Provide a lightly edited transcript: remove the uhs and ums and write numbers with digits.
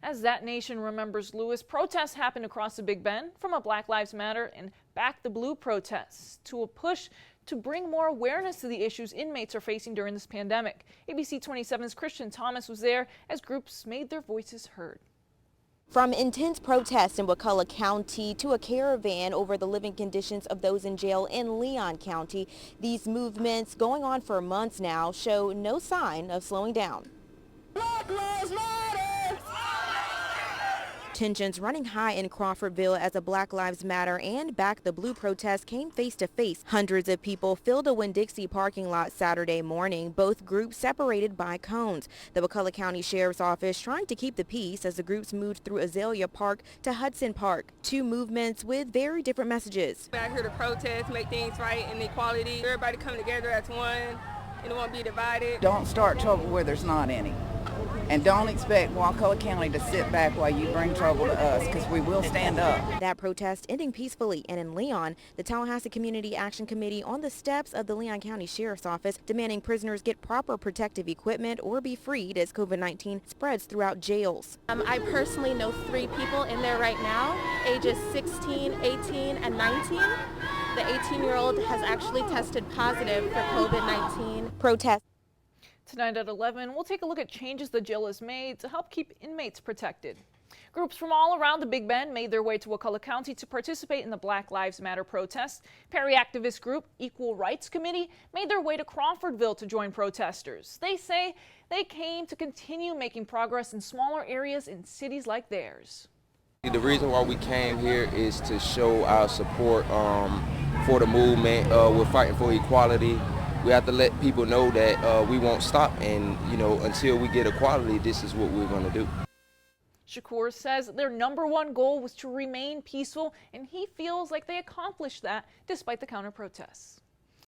As That Nation remembers Lewis, protests happened across the Big Bend, from a Black Lives Matter and Back the Blue protests to a push to bring more awareness to the issues inmates are facing during this pandemic. ABC27's Christian Thomas was there as groups made their voices heard. From intense protests in Wakulla County to a caravan over the living conditions of those in jail in Leon County, these movements, going on for months now, show no sign of slowing down. Black Lives Matter! Tensions running high in Crawfordville as a Black Lives Matter and Back the Blue protest came face to face. Hundreds of people filled a Winn-Dixie parking lot Saturday morning, both groups separated by cones. The Wakulla County Sheriff's Office trying to keep the peace as the groups moved through Azalea Park to Hudson Park. Two movements with very different messages. We're out here to protest, make things right, and equality. Everybody come together as one and it won't be divided. Don't start trouble where there's not any. And don't expect Wakulla County to sit back while you bring trouble to us, because we will stand up. That protest ending peacefully, and in Leon, the Tallahassee Community Action Committee on the steps of the Leon County Sheriff's Office demanding prisoners get proper protective equipment or be freed as COVID-19 spreads throughout jails. I personally know 3 people in there right now, ages 16, 18, and 19. The 18-year-old has actually tested positive for COVID-19. Protests. Tonight at 11, we'll take a look at changes the jail has made to help keep inmates protected. Groups from all around the Big Bend made their way to Wakulla County to participate in the Black Lives Matter protests. Perry activist group Equal Rights Committee made their way to Crawfordville to join protesters. They say they came to continue making progress in smaller areas in cities like theirs. The reason why we came here is to show our support for the movement. We're fighting for equality. We have to let people know that we won't stop, and until we get equality, this is what we're going to do. Shakur says their #1 goal was to remain peaceful, and he feels like they accomplished that despite the counter protests.